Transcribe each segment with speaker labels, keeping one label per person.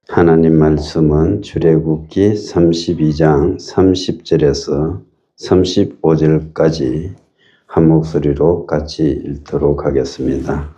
Speaker 1: 하나님 말씀은 출애굽기 32장 30절에서 35절까지 한 목소리로 같이 읽도록 하겠습니다.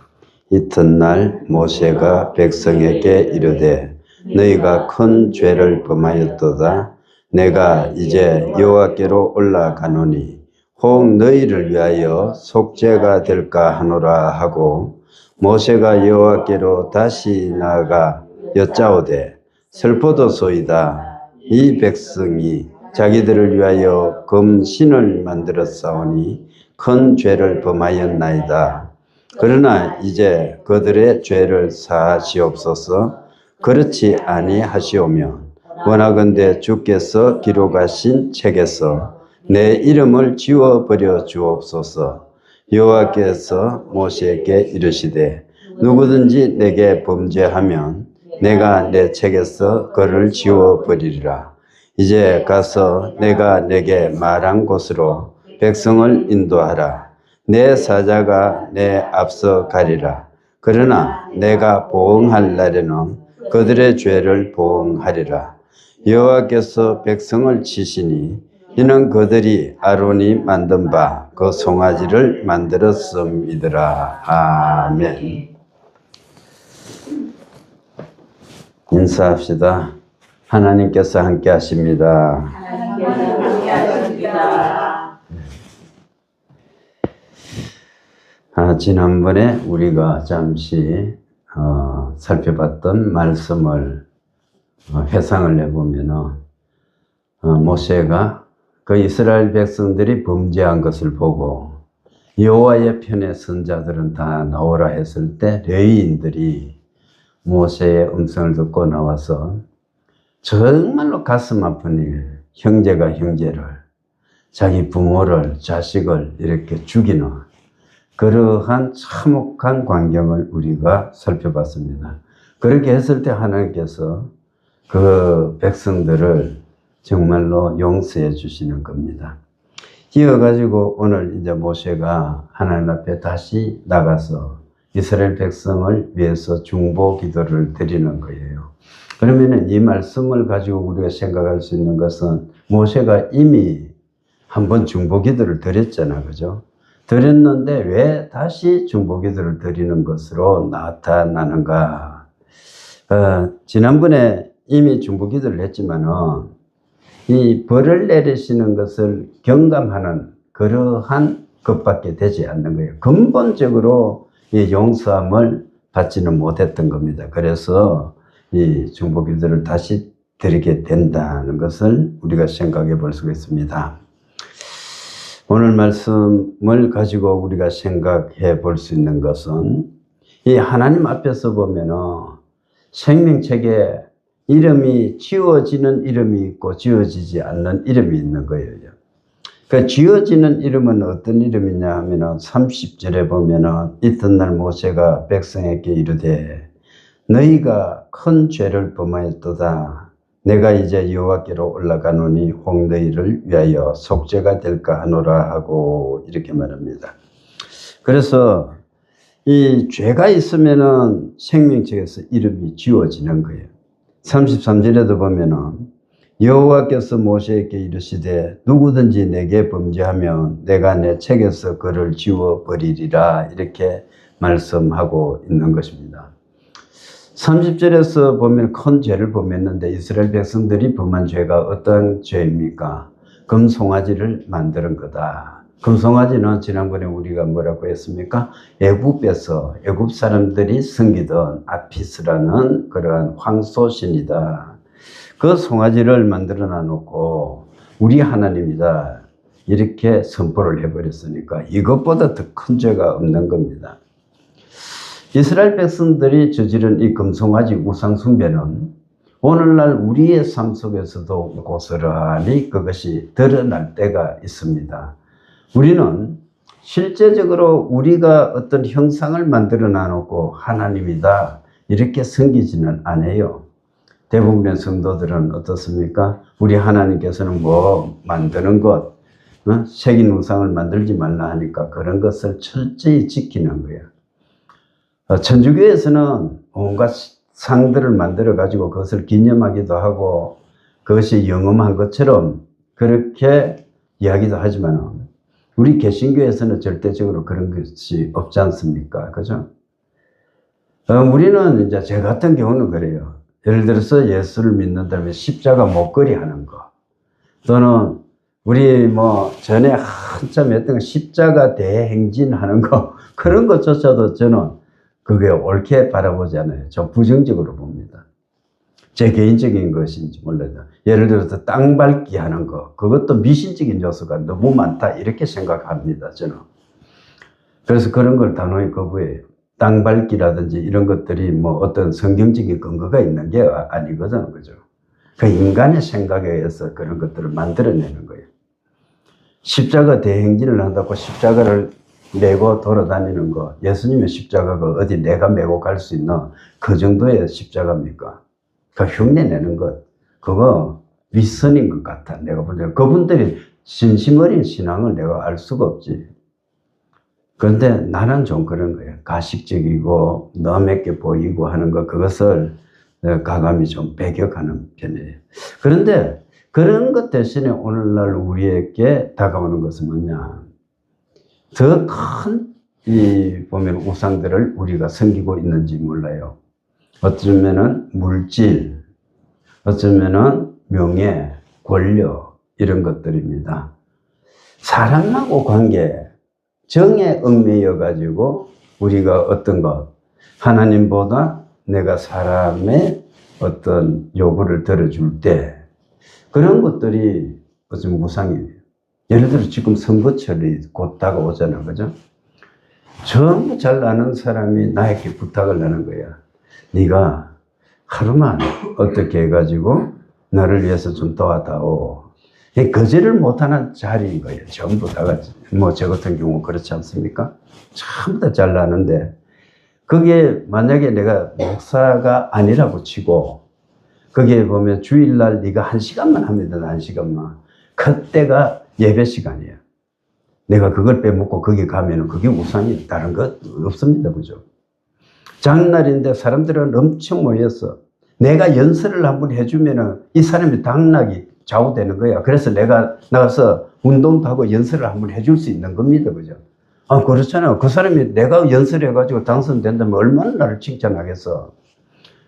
Speaker 1: 이튿날 모세가 백성에게 이르되 너희가 큰 죄를 범하였도다. 내가 이제 여호와께로 올라가노니 혹 너희를 위하여 속죄가 될까 하노라 하고, 모세가 여호와께로 다시 나아가 여짜오되 슬퍼도소이다. 이 백성이 자기들을 위하여 금신을 만들어 싸우니 큰 죄를 범하였나이다. 그러나 이제 그들의 죄를 사하시옵소서. 그렇지 아니하시오면 원하건대 주께서 기록하신 책에서 내 이름을 지워버려 주옵소서. 여호와께서 모세에게 이르시되 누구든지 내게 범죄하면 내가 내 책에서 그를 지워버리리라. 이제 가서 내가 내게 말한 곳으로 백성을 인도하라. 내 사자가 내 앞서 가리라. 그러나 내가 보응할 날에는 그들의 죄를 보응하리라. 여호와께서 백성을 치시니 이는 그들이 아론이 만든 바 그 송아지를 만들었음이더라. 아멘. 인사합시다. 하나님께서 함께 하십니다.
Speaker 2: 하나님께서 함께 하십니다.
Speaker 1: 지난번에 우리가 잠시 살펴봤던 말씀을 회상을 해보면 모세가 그 이스라엘 백성들이 범죄한 것을 보고 여호와의 편에 선자들은 다 나오라 했을 때 레위인들이 모세의 음성을 듣고 나와서 정말로 가슴 아픈 일, 형제가 형제를, 자기 부모를, 자식을 이렇게 죽이는 그러한 참혹한 광경을 우리가 살펴봤습니다. 그렇게 했을 때 하나님께서 그 백성들을 정말로 용서해 주시는 겁니다. 이어가지고 오늘 이제 모세가 하나님 앞에 다시 나가서 이스라엘 백성을 위해서 중보 기도를 드리는 거예요. 그러면은 이 말씀을 가지고 우리가 생각할 수 있는 것은 모세가 이미 한번 중보 기도를 드렸잖아, 그죠? 드렸는데 왜 다시 중보 기도를 드리는 것으로 나타나는가? 지난번에 이미 중보 기도를 했지만은 이 벌을 내리시는 것을 경감하는 그러한 것밖에 되지 않는 거예요. 근본적으로 이 용서함을 받지는 못했던 겁니다. 그래서 이 중보 기도를 다시 드리게 된다는 것을 우리가 생각해 볼 수가 있습니다. 오늘 말씀을 가지고 우리가 생각해 볼 수 있는 것은 이 하나님 앞에서 보면은 생명책에 이름이 지워지는 이름이 있고 지워지지 않는 이름이 있는 거예요. 그 지워지는 이름은 어떤 이름이냐 하면은 30절에 보면은 이튿날 모세가 백성에게 이르되 너희가 큰 죄를 범하였도다. 내가 이제 여호와께로 올라가노니 혹 너희를 위하여 속죄가 될까 하노라 하고 이렇게 말합니다. 그래서 이 죄가 있으면은 생명책에서 이름이 지워지는 거예요. 33절에도 보면은 여호와께서 모세에게 이르시되 누구든지 내게 범죄하면 내가 내 책에서 그를 지워버리리라 이렇게 말씀하고 있는 것입니다. 30절에서 보면 큰 죄를 범했는데 이스라엘 백성들이 범한 죄가 어떤 죄입니까? 금송아지를 만드는 거다. 금송아지는 지난번에 우리가 뭐라고 했습니까? 애굽에서 애굽 사람들이 섬기던 아피스라는 그러한 황소신이다. 그 송아지를 만들어 놔놓고 우리 하나님이다 이렇게 선포를 해버렸으니까 이것보다 더 큰 죄가 없는 겁니다. 이스라엘 백성들이 저지른 이 금송아지 우상 숭배는 오늘날 우리의 삶 속에서도 고스란히 그것이 드러날 때가 있습니다. 우리는 실제적으로 우리가 어떤 형상을 만들어 놔놓고 하나님이다 이렇게 섬기지는 않아요. 대부분의 성도들은 어떻습니까? 우리 하나님께서는 뭐 만드는 것, 새긴 우상을 만들지 말라 하니까 그런 것을 철저히 지키는 거예요. 천주교에서는 온갖 상들을 만들어 가지고 그것을 기념하기도 하고 그것이 영험한 것처럼 그렇게 이야기도 하지만 우리 개신교에서는 절대적으로 그런 것이 없지 않습니까? 그죠? 우리는 이제 저 같은 경우는 그래요. 예를 들어서 예수를 믿는다면 십자가 목걸이 하는 거, 또는 우리 뭐 전에 한참 했던 십자가 대행진 하는 거, 그런 것조차도 저는 그게 옳게 바라보지 않아요. 좀 부정적으로 봅니다. 제 개인적인 것인지 몰라도. 예를 들어서 땅 밟기 하는 거, 그것도 미신적인 요소가 너무 많다, 이렇게 생각합니다, 저는. 그래서 그런 걸 단호히 거부해요. 땅 밟기라든지 이런 것들이 뭐 어떤 성경적인 근거가 있는 게 아니거든, 그죠? 그 인간의 생각에 의해서 그런 것들을 만들어내는 거예요. 십자가 대행진을 한다고 십자가를 메고 돌아다니는 거, 예수님의 십자가가 어디 내가 메고 갈 수 있는 그 정도의 십자가입니까? 그 흉내 내는 것, 그거 윗선인 것 같아, 내가 볼 때. 그분들이 진심 어린 신앙을 내가 알 수가 없지. 그런데 나는 좀 그런 거예요. 가식적이고 너맵게 보이고 하는 거, 그것을 가감히 좀 배격하는 편이에요. 그런데 그런 것 대신에 오늘날 우리에게 다가오는 것은 뭐냐? 더 큰 보면 우상들을 우리가 섬기고 있는지 몰라요. 어쩌면은 물질, 어쩌면은 명예, 권력, 이런 것들입니다. 사람하고 관계, 정에 얽매여 가지고 우리가 어떤 것, 하나님보다 내가 사람의 어떤 요구를 들어줄 때 그런 것들이 어쩌면 우상이에요. 예를 들어 지금 선거철이 곧 다가오잖아요, 그죠? 전부 잘 아는 사람이 나에게 부탁을 하는 거야. 네가 하루만 어떻게 해가지고 나를 위해서 좀 도와다오. 거절을 못하는 자리인 거예요. 전부 다 같이. 뭐 저 같은 경우 그렇지 않습니까? 전부 다 잘 아는데 그게 만약에 내가 목사가 아니라고 치고 거기에 보면 주일날 네가 1시간만 하면 된다, 1시간만. 그때가 예배 시간이에요. 내가 그걸 빼먹고 거기 가면은 그게 우상이 다른 것 없습니다, 그죠? 장날인데 사람들은 엄청 모였어. 내가 연설을 한번 해주면은 이 사람이 당락이 좌우되는 거야. 그래서 내가 나가서 운동도 하고 연설을 한번 해줄 수 있는 겁니다, 그죠? 아, 그렇잖아요. 그 사람이 내가 연설해가지고 당선된다면 얼마나 나를 칭찬하겠어.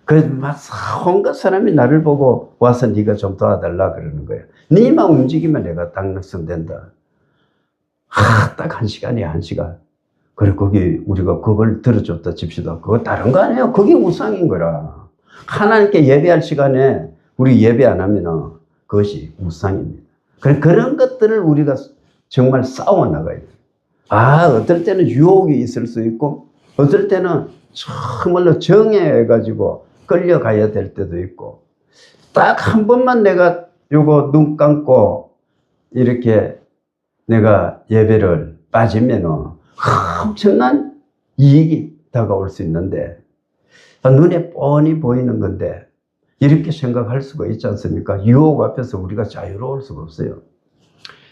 Speaker 1: 그래서 막 온갖 사람이 나를 보고 와서 네가 좀 도와달라 그러는 거야. 네만 움직이면 내가 당선된다. 딱 1시간이야, 1시간. 그래, 거기 우리가 그걸 들어줬다 칩시다. 그거 다른 거 아니에요. 그게 우상인 거라. 하나님께 예배할 시간에 우리 예배 안 하면은 그것이 우상입니다. 그런 것들을 우리가 정말 싸워 나가야 돼요. 어떨 때는 유혹이 있을 수 있고, 어떨 때는 정말로 정해가지고 끌려가야 될 때도 있고, 딱 한 번만 내가 요거 눈 감고 이렇게 내가 예배를 빠지면은 엄청난 이익이 다가올 수 있는데, 눈에 뻔히 보이는 건데, 이렇게 생각할 수가 있지 않습니까? 유혹 앞에서 우리가 자유로울 수가 없어요.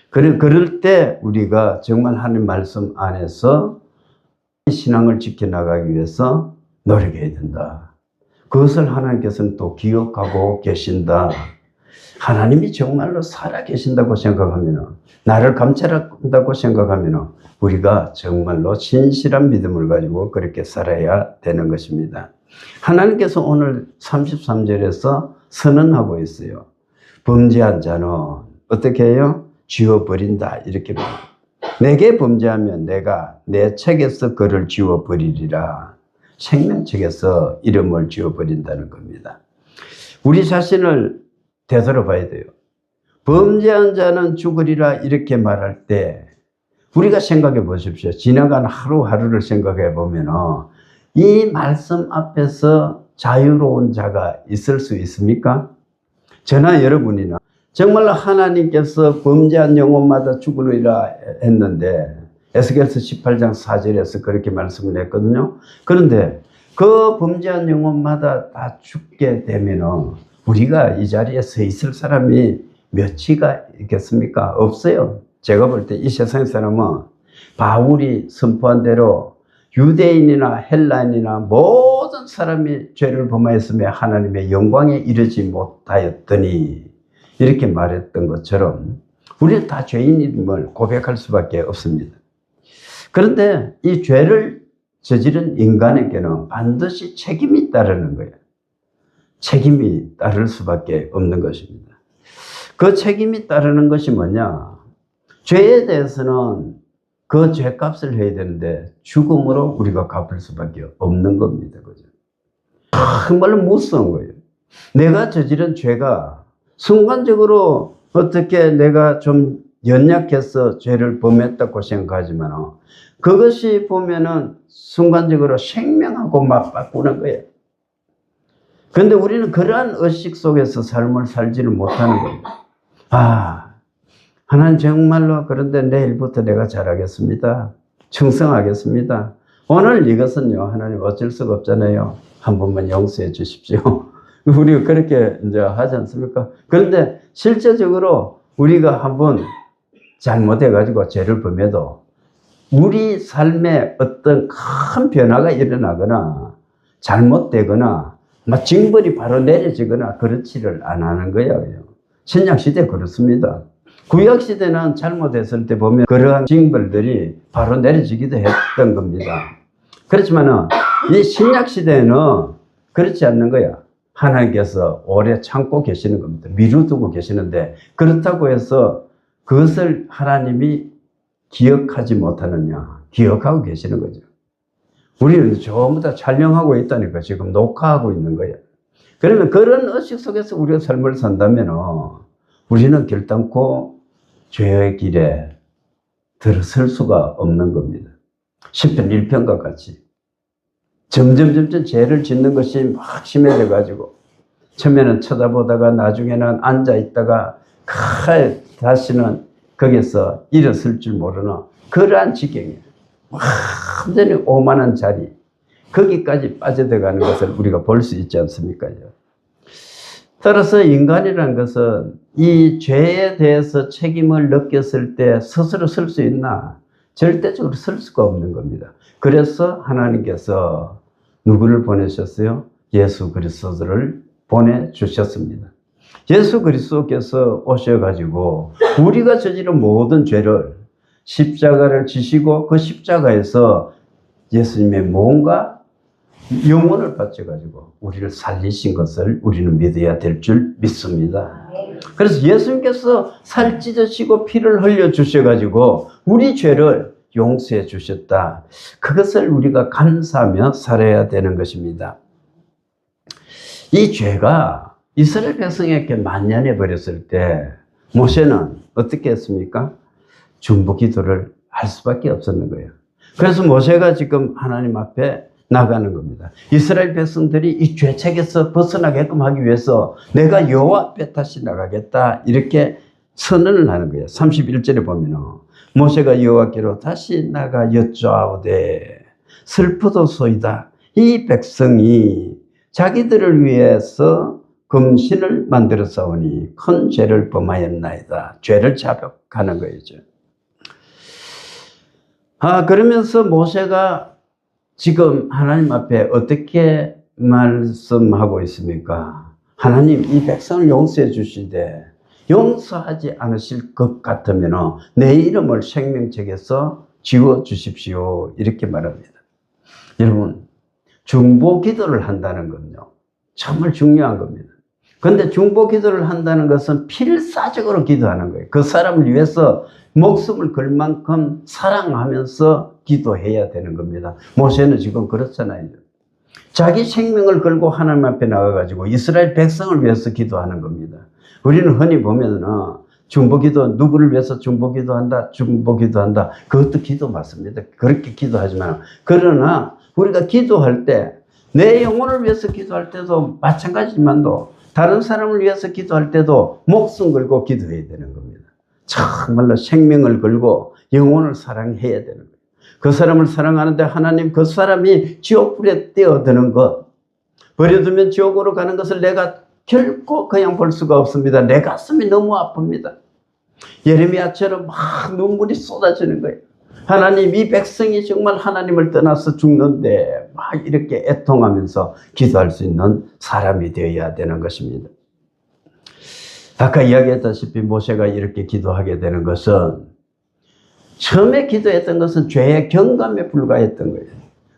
Speaker 1: 그럴 때 우리가 정말 하나님 말씀 안에서 신앙을 지켜나가기 위해서 노력해야 된다. 그것을 하나님께서는 또 기억하고 계신다. 하나님이 정말로 살아 계신다고 생각하면, 나를 감찰한다고 생각하면 우리가 정말로 진실한 믿음을 가지고 그렇게 살아야 되는 것입니다. 하나님께서 오늘 33절에서 선언하고 있어요. 범죄한 자는 어떻게 해요? 지워버린다, 이렇게 말합니다. 내게 범죄하면 내가 내 책에서 그를 지워버리리라. 생명책에서 이름을 지워버린다는 겁니다. 우리 자신을 되돌아봐야 돼요. 범죄한 자는 죽으리라 이렇게 말할 때 우리가 생각해 보십시오. 지나간 하루하루를 생각해 보면 이 말씀 앞에서 자유로운 자가 있을 수 있습니까? 저나 여러분이나 정말로 하나님께서 범죄한 영혼마다 죽으리라 했는데 에스겔서 18장 4절에서 그렇게 말씀을 했거든요. 그런데 그 범죄한 영혼마다 다 죽게 되면 우리가 이 자리에 서 있을 사람이 몇이가 있겠습니까? 없어요. 제가 볼 때 이 세상 사람은 바울이 선포한 대로 유대인이나 헬라인이나 모든 사람이 죄를 범하였으며 하나님의 영광에 이르지 못하였더니 이렇게 말했던 것처럼 우리는 다 죄인임을 고백할 수밖에 없습니다. 그런데 이 죄를 저지른 인간에게는 반드시 책임이 따르는 거예요. 책임이 따를 수밖에 없는 것입니다. 그 책임이 따르는 것이 뭐냐? 죄에 대해서는 그 죄값을 해야 되는데 죽음으로 우리가 갚을 수밖에 없는 겁니다. 그죠? 정말로 무서운 거예요. 내가 저지른 죄가 순간적으로 어떻게 내가 좀 연약해서 죄를 범했다고 생각하지만 그것이 보면은 순간적으로 생명하고 맞바꾸는 거예요. 그런데 우리는 그러한 의식 속에서 삶을 살지를 못하는 겁니다. 하나님 정말로 그런데 내일부터 내가 잘하겠습니다. 충성하겠습니다. 오늘 이것은요, 하나님 어쩔 수가 없잖아요. 한 번만 용서해 주십시오. 우리가 그렇게 이제 하지 않습니까? 그런데 실제적으로 우리가 한번 잘못해가지고 죄를 범해도 우리 삶에 어떤 큰 변화가 일어나거나 잘못되거나 징벌이 바로 내려지거나 그렇지를 안 하는 거예요. 신약시대 그렇습니다. 구약시대는 잘못했을 때 보면 그러한 징벌들이 바로 내려지기도 했던 겁니다. 그렇지만 이 신약시대에는 그렇지 않는 거야. 하나님께서 오래 참고 계시는 겁니다. 미루두고 계시는데 그렇다고 해서 그것을 하나님이 기억하지 못하느냐? 기억하고 계시는 거죠. 우리는 전부 다 촬영하고 있다니까 지금 녹화하고 있는 거예요. 그러면 그런 의식 속에서 우리가 삶을 산다면 우리는 결단코 죄의 길에 들어설 수가 없는 겁니다. 시편 1편과 같이 점점 죄를 짓는 것이 막 심해져 가지고 처음에는 쳐다보다가 나중에는 앉아있다가 다시는 거기서 일어설 줄 모르는 그러한 지경이에요. 완전히 오만한 자리, 거기까지 빠져들어가는 것을 우리가 볼 수 있지 않습니까? 따라서 인간이라는 것은 이 죄에 대해서 책임을 느꼈을 때 스스로 설 수 있나? 절대적으로 설 수가 없는 겁니다. 그래서 하나님께서 누구를 보내셨어요? 예수 그리스도를 보내주셨습니다. 예수 그리스도께서 오셔가지고 우리가 저지른 모든 죄를 십자가를 지시고 그 십자가에서 예수님의 몸과 영혼을 바쳐가지고 우리를 살리신 것을 우리는 믿어야 될 줄 믿습니다. 그래서 예수님께서 살 찢으시고 피를 흘려 주셔가지고 우리 죄를 용서해 주셨다. 그것을 우리가 감사하며 살아야 되는 것입니다. 이 죄가 이스라엘 백성에게 만연해 버렸을 때 모세는 어떻게 했습니까? 중보기도를 할 수밖에 없었는 거예요. 그래서 모세가 지금 하나님 앞에 나가는 겁니다. 이스라엘 백성들이 이 죄책에서 벗어나게끔 하기 위해서 내가 여호와 앞에 다시 나가겠다 이렇게 선언을 하는 거예요. 31절에 보면 모세가 여호와께로 다시 나가 여쭈아오되 슬프도소이다. 이 백성이 자기들을 위해서 금신을 만들어 싸우니 큰 죄를 범하였나이다. 죄를 자백하는 거죠. 그러면서 모세가 지금 하나님 앞에 어떻게 말씀하고 있습니까? 하나님, 이 백성을 용서해 주시되 용서하지 않으실 것 같으면 내 이름을 생명책에서 지워 주십시오. 이렇게 말합니다. 여러분, 중보 기도를 한다는 건요, 정말 중요한 겁니다. 그런데 중보 기도를 한다는 것은 필사적으로 기도하는 거예요. 그 사람을 위해서 목숨을 걸 만큼 사랑하면서 기도해야 되는 겁니다. 모세는 지금 그렇잖아요. 자기 생명을 걸고 하나님 앞에 나가가지고 이스라엘 백성을 위해서 기도하는 겁니다. 우리는 흔히 보면은 중보기도, 누구를 위해서 중보기도한다, 중보기도한다. 그것도 기도 맞습니다. 그렇게 기도하지만, 그러나 우리가 기도할 때 내 영혼을 위해서 기도할 때도 마찬가지지만도 다른 사람을 위해서 기도할 때도 목숨 걸고 기도해야 되는 겁니다. 정말로 생명을 걸고 영혼을 사랑해야 되는 거예요. 그 사람을 사랑하는데 하나님 그 사람이 지옥불에 뛰어드는 것, 버려두면 지옥으로 가는 것을 내가 결코 그냥 볼 수가 없습니다. 내 가슴이 너무 아픕니다. 예레미야처럼 막 눈물이 쏟아지는 거예요. 하나님, 이 백성이 정말 하나님을 떠나서 죽는데 막 이렇게 애통하면서 기도할 수 있는 사람이 되어야 되는 것입니다. 아까 이야기했다시피 모세가 이렇게 기도하게 되는 것은 처음에 기도했던 것은 죄의 경감에 불과했던 거예요.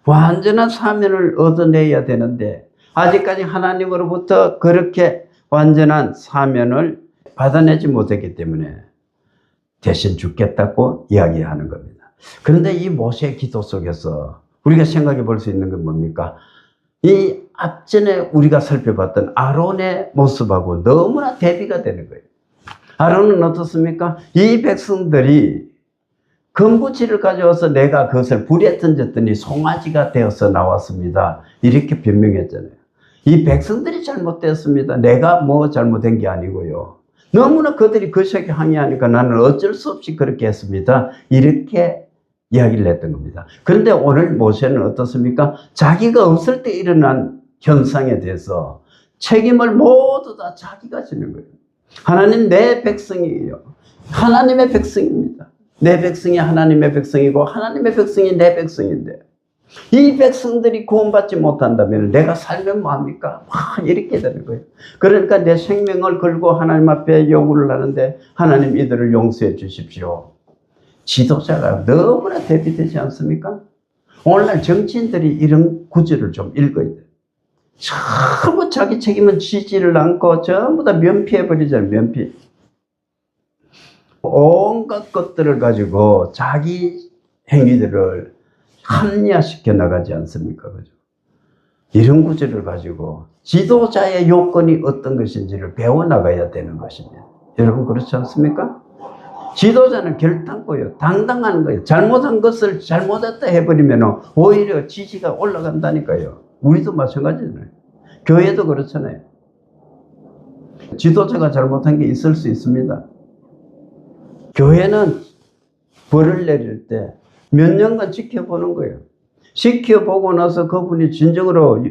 Speaker 1: 완전한 사면을 얻어내야 되는데 아직까지 하나님으로부터 그렇게 완전한 사면을 받아내지 못했기 때문에 대신 죽겠다고 이야기하는 겁니다. 그런데 이 모세의 기도 속에서 우리가 생각해 볼 수 있는 건 뭡니까? 이 앞전에 우리가 살펴봤던 아론의 모습하고 너무나 대비가 되는 거예요. 아론은 어떻습니까? 이 백성들이 금부치를 가져와서 내가 그것을 불에 던졌더니 송아지가 되어서 나왔습니다. 이렇게 변명했잖아요. 이 백성들이 잘못됐습니다. 내가 뭐 잘못된 게 아니고요. 너무나 그들이 거시하게 항의하니까 나는 어쩔 수 없이 그렇게 했습니다. 이렇게 이야기를 했던 겁니다. 그런데 오늘 모세는 어떻습니까? 자기가 없을 때 일어난 현상에 대해서 책임을 모두 다 자기가 지는 거예요. 하나님 내 백성이에요. 하나님의 백성입니다. 내 백성이 하나님의 백성이고 하나님의 백성이 내 백성인데 이 백성들이 구원받지 못한다면 내가 살면 뭐합니까? 이렇게 되는 거예요. 그러니까 내 생명을 걸고 하나님 앞에 요구를 하는데 하나님 이들을 용서해 주십시오. 지도자가 너무나 대비되지 않습니까? 오늘날 정치인들이 이런 구절을 좀 읽어야 돼요. 전부 자기 책임은 지지를 않고 전부 다 면피해버리잖아요. 면피. 온갖 것들을 가지고 자기 행위들을 합리화시켜 나가지 않습니까? 그죠? 이런 구절을 가지고 지도자의 요건이 어떤 것인지를 배워나가야 되는 것입니다. 여러분 그렇지 않습니까? 지도자는 결단코요. 당당한 거예요. 잘못한 것을 잘못했다 해버리면 오히려 지지가 올라간다니까요. 우리도 마찬가지잖아요. 교회도 그렇잖아요. 지도자가 잘못한 게 있을 수 있습니다. 교회는 벌을 내릴 때 몇 년간 지켜보는 거예요. 지켜보고 나서 그분이 진정으로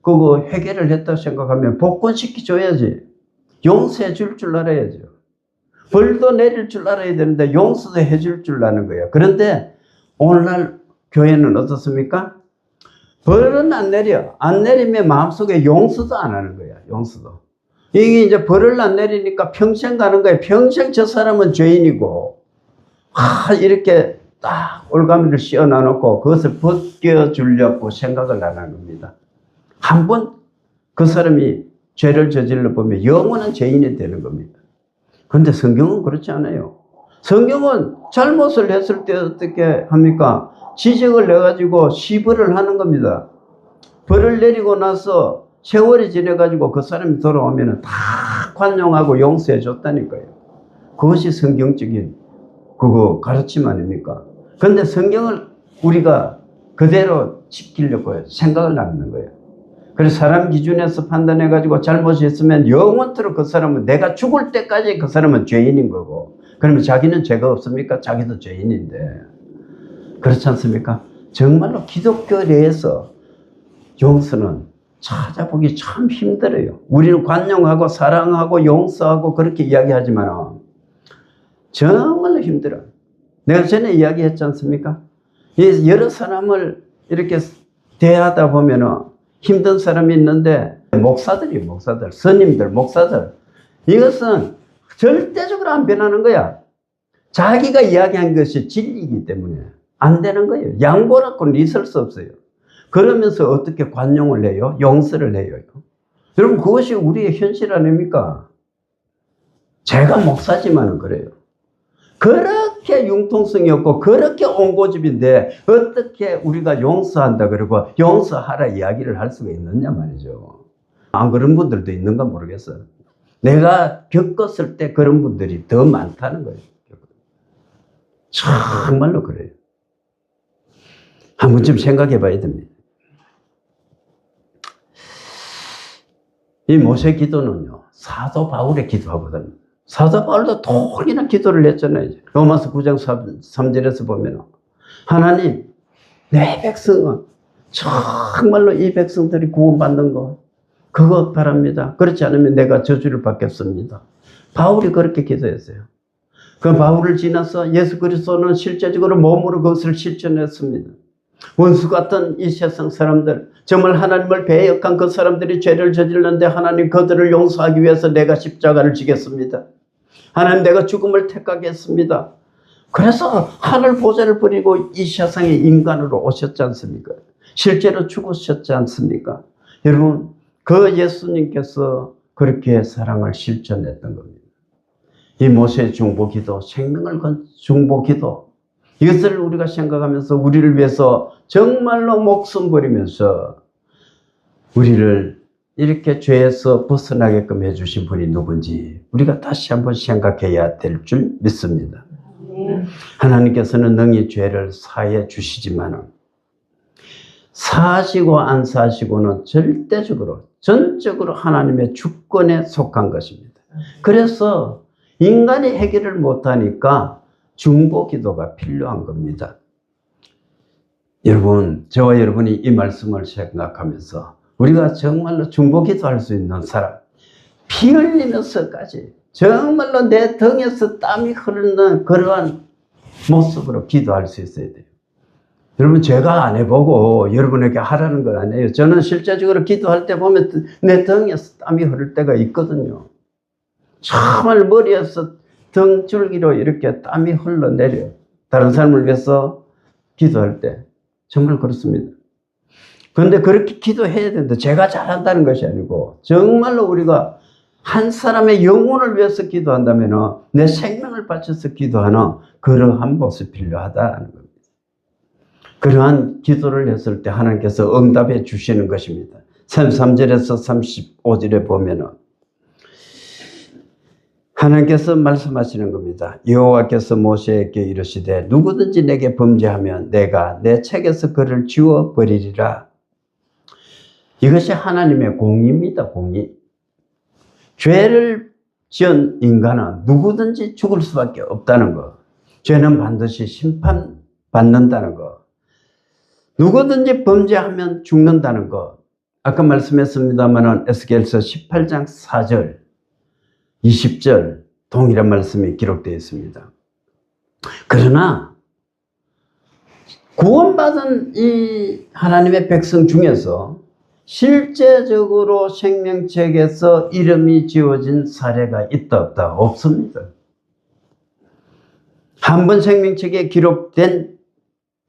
Speaker 1: 그거 해결을 했다고 생각하면 복권시켜줘야지. 용서해 줄 알아야죠. 벌도 내릴 줄 알아야 되는데 용서도 해줄 줄 아는 거예요. 그런데 오늘날 교회는 어떻습니까? 벌은 안 내려. 안 내리면 마음속에 용서도 안 하는 거야. 용서도. 이게 이제 벌을 안 내리니까 평생 가는 거예요. 평생 저 사람은 죄인이고 이렇게 딱 올가미를 씌워놔놓고 그것을 벗겨주려고 생각을 안 하는 겁니다. 한번 그 사람이 죄를 저질러 보면 영원한 죄인이 되는 겁니다. 그런데 성경은 그렇지 않아요. 성경은 잘못을 했을 때 어떻게 합니까? 지적을 내가지고 시벌을 하는 겁니다. 벌을 내리고 나서 세월이 지내가지고 그 사람이 돌아오면 다 관용하고 용서해 줬다니까요. 그것이 성경적인 그거 가르침 아닙니까? 그런데 성경을 우리가 그대로 지키려고 생각을 나누는 거예요. 그래서 사람 기준에서 판단해가지고 잘못했으면 영원토록 그 사람은 내가 죽을 때까지 그 사람은 죄인인 거고 그러면 자기는 죄가 없습니까? 자기도 죄인인데 그렇지 않습니까? 정말로 기독교 내에서 용서는 찾아보기 참 힘들어요. 우리는 관용하고 사랑하고 용서하고 그렇게 이야기하지만 정말로 힘들어요. 내가 전에 이야기했지 않습니까? 여러 사람을 이렇게 대하다 보면 힘든 사람이 있는데 목사들이에요. 목사들, 스님들, 목사들 이것은 절대적으로 안 변하는 거야. 자기가 이야기한 것이 진리이기 때문에 안 되는 거예요. 양보라고는 있을 수 없어요. 그러면서 어떻게 관용을 해요? 용서를 해요. 여러분 그것이 우리의 현실 아닙니까? 제가 목사지만은 그래요. 그렇게 융통성이 없고 그렇게 온고집인데 어떻게 우리가 용서한다 그러고 용서하라 이야기를 할 수가 있느냐 말이죠. 안 그런 분들도 있는가 모르겠어요. 내가 겪었을 때 그런 분들이 더 많다는 거예요. 정말로 그래요. 한 번쯤 생각해 봐야 됩니다. 이 모세 기도는요, 사도 바울의 기도하거든요. 사도 바울도 통이나 기도를 했잖아요. 로마서 9장 3절에서 보면 하나님 내 백성은 정말로 이 백성들이 구원받는 거 그것 바랍니다. 그렇지 않으면 내가 저주를 받겠습니다. 바울이 그렇게 기도했어요. 그 바울을 지나서 예수 그리스도는 실제적으로 몸으로 그것을 실천했습니다. 원수 같은 이 세상 사람들, 정말 하나님을 배역한 그 사람들이 죄를 저질렀는데 하나님 그들을 용서하기 위해서 내가 십자가를 지겠습니다. 하나님 내가 죽음을 택하겠습니다. 그래서 하늘 보좌를 버리고 이 세상에 인간으로 오셨지 않습니까? 실제로 죽으셨지 않습니까? 여러분, 그 예수님께서 그렇게 사랑을 실천했던 겁니다. 이 모세의 중보기도, 생명을 건 중보기도, 이것을 우리가 생각하면서 우리를 위해서 정말로 목숨 버리면서 우리를 이렇게 죄에서 벗어나게끔 해주신 분이 누군지 우리가 다시 한번 생각해야 될 줄 믿습니다. 하나님께서는 능히 죄를 사해 주시지만 사시고 안 사시고는 절대적으로 전적으로 하나님의 주권에 속한 것입니다. 그래서 인간이 해결을 못하니까 중보기도가 필요한 겁니다. 여러분, 저와 여러분이 이 말씀을 생각하면서 우리가 정말로 중보기도할 수 있는 사람, 피 흘리면서까지 정말로 내 등에서 땀이 흐르는 그러한 모습으로 기도할 수 있어야 돼요. 여러분, 제가 안 해보고 여러분에게 하라는 건 아니에요. 저는 실제적으로 기도할 때 보면 내 등에서 땀이 흐를 때가 있거든요. 정말 머리에서 등줄기로 이렇게 땀이 흘러내려요. 다른 사람을 위해서 기도할 때 정말 그렇습니다. 그런데 그렇게 기도해야 되는데 제가 잘한다는 것이 아니고 정말로 우리가 한 사람의 영혼을 위해서 기도한다면 내 생명을 바쳐서 기도하는 그러한 모습이 필요하다는 겁니다. 그러한 기도를 했을 때 하나님께서 응답해 주시는 것입니다. 33절에서 35절에 보면은 하나님께서 말씀하시는 겁니다. 여호와께서 모세에게 이르시되 누구든지 내게 범죄하면 내가 내 책에서 그를 지워버리리라. 이것이 하나님의 공의입니다. 공의. 죄를 지은 인간은 누구든지 죽을 수밖에 없다는 것. 죄는 반드시 심판받는다는 것. 누구든지 범죄하면 죽는다는 것. 아까 말씀했습니다만 에스겔서 18장 4절 20절 동일한 말씀이 기록되어 있습니다. 그러나 구원받은 이 하나님의 백성 중에서 실제적으로 생명책에서 이름이 지워진 사례가 있다 없다? 없습니다. 한 번 생명책에 기록된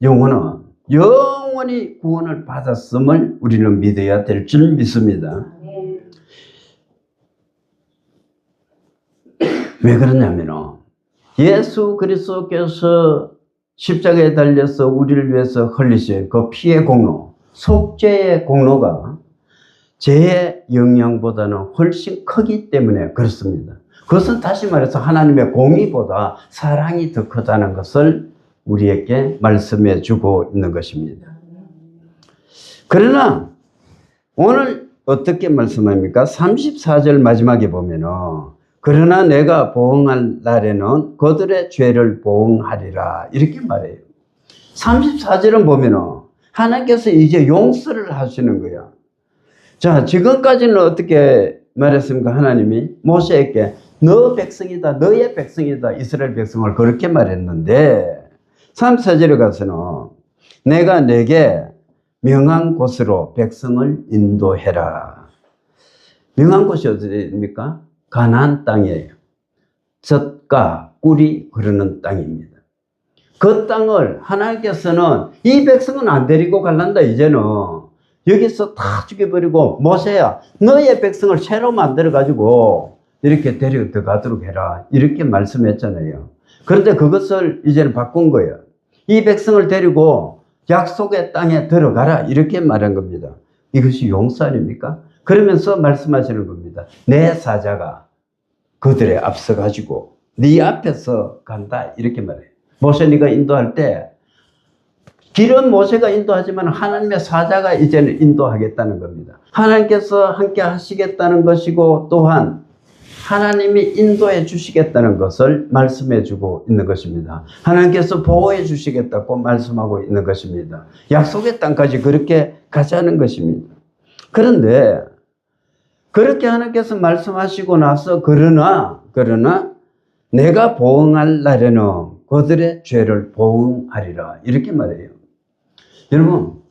Speaker 1: 영혼은 영원히 구원을 받았음을 우리는 믿어야 될 줄 믿습니다. 왜 그러냐면 예수 그리스도께서 십자가에 달려서 우리를 위해서 흘리신 그 피의 공로, 속죄의 공로가 죄의 영향보다는 훨씬 크기 때문에 그렇습니다. 그것은 다시 말해서 하나님의 공의보다 사랑이 더 크다는 것을 우리에게 말씀해 주고 있는 것입니다. 그러나 오늘 어떻게 말씀합니까? 34절 마지막에 보면은 그러나 내가 보응할 날에는 그들의 죄를 보응하리라 이렇게 말해요. 34절은 보면은 하나님께서 이제 용서를 하시는 거야. 자, 지금까지는 어떻게 말했습니까? 하나님이 모세에게 너 백성이다, 너의 백성이다, 이스라엘 백성을 그렇게 말했는데 34절에 가서는 내가 내게 명한 곳으로 백성을 인도해라. 명한 곳이 어디입니까? 가나안 땅이에요. 젖과 꿀이 흐르는 땅입니다. 그 땅을 하나님께서는 이 백성은 안 데리고 갈란다. 이제는 여기서 다 죽여버리고 모세야 너의 백성을 새로 만들어가지고 이렇게 데려가도록 해라 이렇게 말씀했잖아요. 그런데 그것을 이제는 바꾼 거예요. 이 백성을 데리고 약속의 땅에 들어가라 이렇게 말한 겁니다. 이것이 용서 아닙니까? 그러면서 말씀하시는 겁니다. 내 사자가 그들에 앞서가지고 네 앞에서 간다 이렇게 말해요. 모세 네가 인도할 때 길은 모세가 인도하지만 하나님의 사자가 이제는 인도하겠다는 겁니다. 하나님께서 함께 하시겠다는 것이고 또한 하나님이 인도해 주시겠다는 것을 말씀해 주고 있는 것입니다. 하나님께서 보호해 주시겠다고 말씀하고 있는 것입니다. 약속의 땅까지 그렇게 가자는 것입니다. 그런데 그렇게 하나님께서 말씀하시고 나서 그러나 내가 보응할 날에는 그들의 죄를 보응하리라. 이렇게 말해요. 여러분,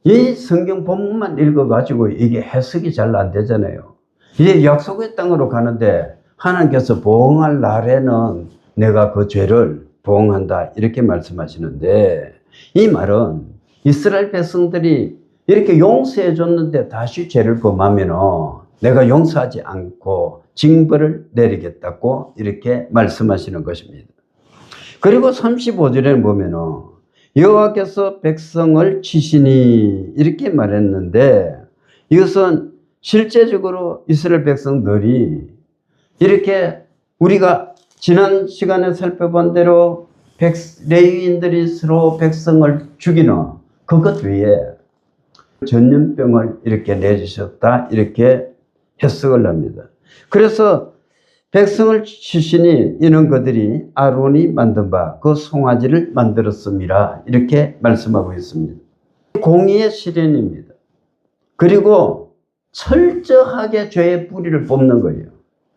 Speaker 1: 이 성경 본문만 읽어가지고 이게 해석이 잘 안 되잖아요. 이제 약속의 땅으로 가는데 하나님께서 보응할 날에는 내가 그 죄를 보응한다. 이렇게 말씀하시는데, 이 말은 이스라엘 백성들이 이렇게 용서해 줬는데 다시 죄를 범하면 내가 용서하지 않고 징벌을 내리겠다고 이렇게 말씀하시는 것입니다. 그리고 35절에 보면 여호와께서 백성을 치시니 이렇게 말했는데, 이것은 실제적으로 이스라엘 백성들이 이렇게 우리가 지난 시간에 살펴본 대로 레위인들이 서로 백성을 죽이는 그것 위에 전염병을 이렇게 내주셨다, 이렇게 해석을 합니다. 그래서 백성을 치시니 이는 그들이 아론이 만든 바 그 송아지를 만들었음이라, 이렇게 말씀하고 있습니다. 공의의 실현입니다. 그리고 철저하게 죄의 뿌리를 뽑는 거예요.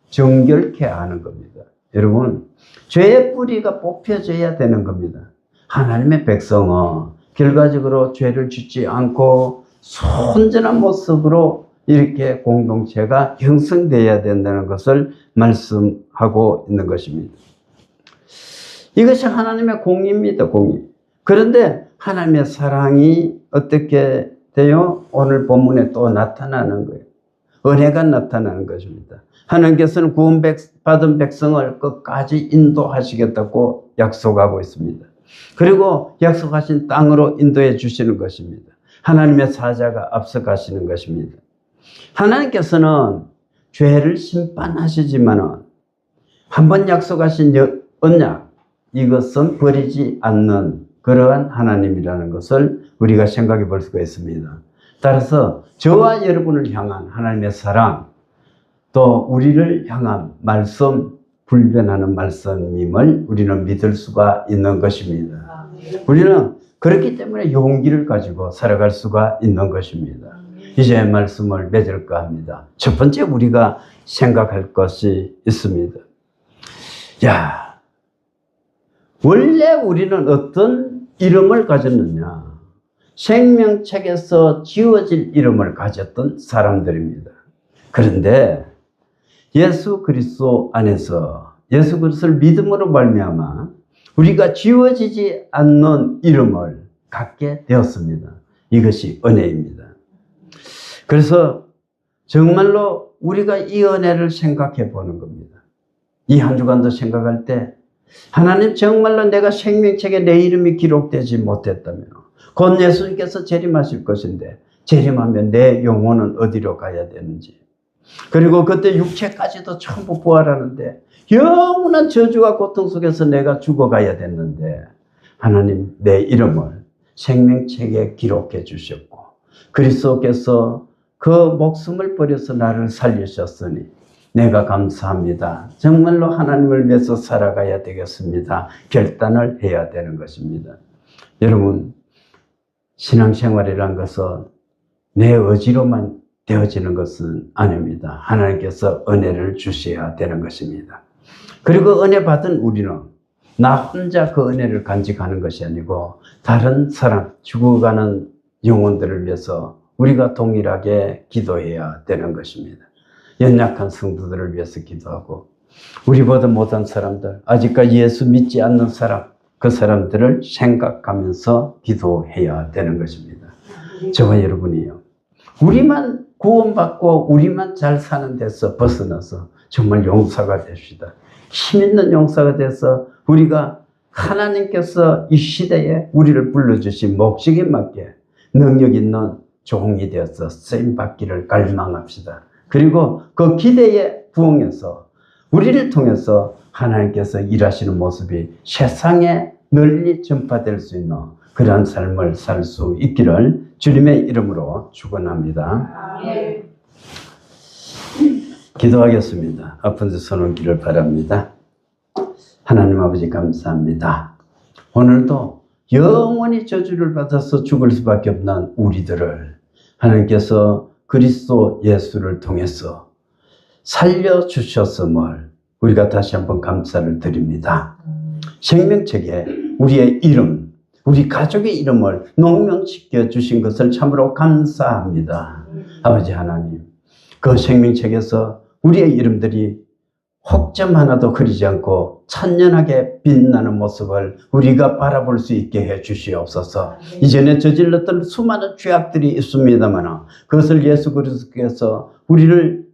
Speaker 1: 정결케 하는 겁니다. 여러분, 죄의 뿌리가 뽑혀져야 되는 겁니다. 하나님의 백성은 결과적으로 죄를 짓지 않고 순전한 모습으로 이렇게 공동체가 형성되어야 된다는 것을 말씀하고 있는 것입니다. 이것이 하나님의 공의입니다. 공의. 그런데 하나님의 사랑이 어떻게 돼요? 오늘 본문에 또 나타나는 거예요. 은혜가 나타나는 것입니다. 하나님께서는 구원받은 백성을 끝까지 인도하시겠다고 약속하고 있습니다. 그리고 약속하신 땅으로 인도해 주시는 것입니다. 하나님의 사자가 앞서가시는 것입니다. 하나님께서는 죄를 심판하시지만 한번 약속하신 언약, 이것은 버리지 않는 그러한 하나님이라는 것을 우리가 생각해 볼 수가 있습니다. 따라서 저와 여러분을 향한 하나님의 사랑, 또 우리를 향한 말씀, 불변하는 말씀임을 우리는 믿을 수가 있는 것입니다. 우리는 그렇기 때문에 용기를 가지고 살아갈 수가 있는 것입니다. 이제 말씀을 맺을까 합니다. 첫 번째 우리가 생각할 것이 있습니다. 야, 원래 우리는 어떤 이름을 가졌느냐? 생명책에서 지어질 이름을 가졌던 사람들입니다. 그런데 예수 그리스도 안에서 예수 그리스도를 믿음으로 말미암아 우리가 지워지지 않는 이름을 갖게 되었습니다. 이것이 은혜입니다. 그래서 정말로 우리가 이 은혜를 생각해 보는 겁니다. 이 한 주간도 생각할 때 하나님, 정말로 내가 생명책에 내 이름이 기록되지 못했다면 곧 예수님께서 재림하실 것인데 재림하면 내 영혼은 어디로 가야 되는지, 그리고 그때 육체까지도 전부 부활하는데 영원한 저주와 고통 속에서 내가 죽어가야 됐는데 하나님, 내 이름을 생명책에 기록해 주셨고 그리스도께서 그 목숨을 버려서 나를 살리셨으니 내가 감사합니다. 정말로 하나님을 위해서 살아가야 되겠습니다. 결단을 해야 되는 것입니다. 여러분, 신앙생활이란 것은 내 의지로만 되어지는 것은 아닙니다. 하나님께서 은혜를 주셔야 되는 것입니다. 그리고 은혜 받은 우리는 나 혼자 그 은혜를 간직하는 것이 아니고 다른 사람, 죽어가는 영혼들을 위해서 우리가 동일하게 기도해야 되는 것입니다. 연약한 성도들을 위해서 기도하고 우리보다 못한 사람들, 아직까지 예수 믿지 않는 사람, 그 사람들을 생각하면서 기도해야 되는 것입니다. 저와 여러분이요, 우리만 구원받고 우리만 잘 사는 데서 벗어나서 정말 용사가 됩시다. 힘 있는 용사가 돼서 우리가 하나님께서 이 시대에 우리를 불러주신 목적에 맞게 능력 있는 종이 되어서 쓰임받기를 갈망합시다. 그리고 그 기대에 부응해서 우리를 통해서 하나님께서 일하시는 모습이 세상에 널리 전파될 수 있는 그러한 삶을 살 수 있기를 주님의 이름으로 축원합니다. 기도하겠습니다. 아픈 데 손 얹기를 바랍니다. 하나님 아버지, 감사합니다. 오늘도 영원히 저주를 받아서 죽을 수밖에 없는 우리들을 하나님께서 그리스도 예수를 통해서 살려주셨음을 우리가 다시 한번 감사를 드립니다. 생명책에 우리의 이름, 우리 가족의 이름을 농명시켜 주신 것을 참으로 감사합니다. 아버지 하나님, 그 생명책에서 우리의 이름들이 혹점 하나도 흐리지 않고 찬연하게 빛나는 모습을 우리가 바라볼 수 있게 해 주시옵소서. 이전에 저질렀던 수많은 죄악들이 있습니다만 그것을 예수 그리스도께서 우리를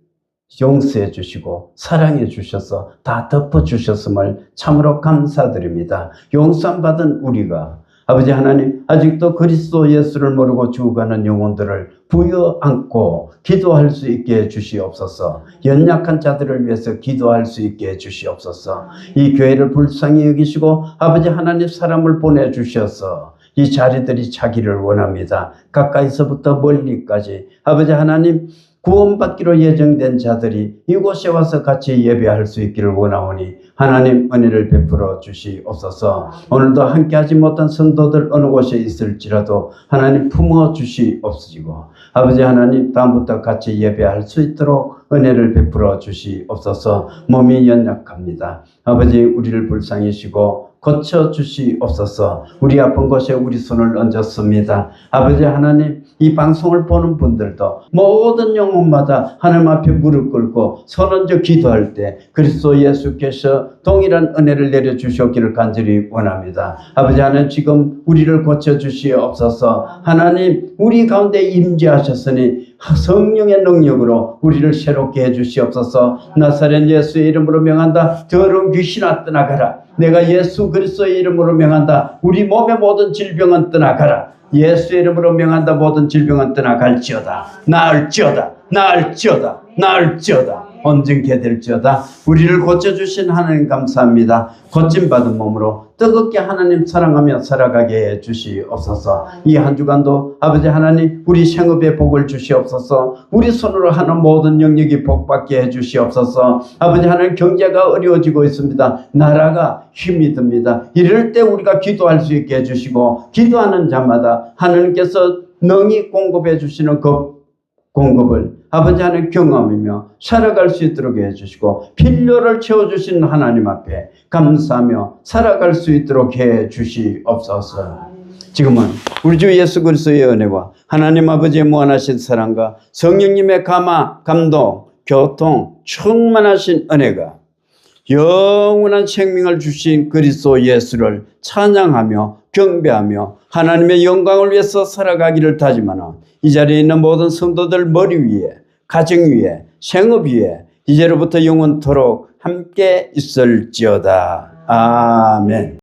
Speaker 1: 용서해 주시고 사랑해 주셔서 다 덮어 주셨음을 참으로 감사드립니다. 용서함 받은 우리가 아버지 하나님, 아직도 그리스도 예수를 모르고 죽어가는 영혼들을 부여안고 기도할 수 있게 해 주시옵소서. 연약한 자들을 위해서 기도할 수 있게 해 주시옵소서. 이 교회를 불쌍히 여기시고 아버지 하나님 사람을 보내주셔서 이 자리들이 차기를 원합니다. 가까이서부터 멀리까지 아버지 하나님, 구원받기로 예정된 자들이 이곳에 와서 같이 예배할 수 있기를 원하오니 하나님 은혜를 베풀어 주시옵소서. 오늘도 함께하지 못한 성도들 어느 곳에 있을지라도 하나님 품어 주시옵시고 아버지 하나님 다음부터 같이 예배할 수 있도록 은혜를 베풀어 주시옵소서. 몸이 연약합니다. 아버지 우리를 불쌍히시고 고쳐 주시옵소서. 우리 아픈 곳에 우리 손을 얹었습니다. 아버지 하나님, 이 방송을 보는 분들도 모든 영혼마다 하나님 앞에 무릎 꿇고 손 얹어 기도할 때 그리스도 예수께서 동일한 은혜를 내려 주시옵기를 간절히 원합니다. 아버지 하나님, 지금 우리를 고쳐 주시옵소서. 하나님, 우리 가운데 임재하셨으니 성령의 능력으로 우리를 새롭게 해 주시옵소서. 나사렛 예수의 이름으로 명한다. 더러운 귀신아 떠나가라. 내가 예수 그리스도의 이름으로 명한다. 우리 몸의 모든 질병은 떠나가라. 예수의 이름으로 명한다. 모든 질병은 떠나갈지어다. 나을지어다. 나을지어다. 나을지어다. 온전케 될지어다. 우리를 고쳐주신 하나님 감사합니다. 고침받은 몸으로 뜨겁게 하나님 사랑하며 살아가게 해 주시옵소서. 이 한 주간도 아버지 하나님 우리 생업에 복을 주시옵소서. 우리 손으로 하는 모든 영역이 복받게 해 주시옵소서. 아버지 하나님 경제가 어려워지고 있습니다. 나라가 힘이 듭니다. 이럴 때 우리가 기도할 수 있게 해주시고 기도하는 자마다 하나님께서 능히 공급해 주시는 그 공급을 아버지 하나님 경험이며 살아갈 수 있도록 해주시고 필요를 채워주신 하나님 앞에 감사하며 살아갈 수 있도록 해주시옵소서. 지금은 우리 주 예수 그리스도의 은혜와 하나님 아버지의 무한하신 사랑과 성령님의 감화, 감동, 교통, 충만하신 은혜가 영원한 생명을 주신 그리스도 예수를 찬양하며 경배하며 하나님의 영광을 위해서 살아가기를 다짐하는 이 자리에 있는 모든 성도들 머리 위에, 가정 위에, 생업 위에 이제로부터 영원토록 함께 있을지어다. 아멘.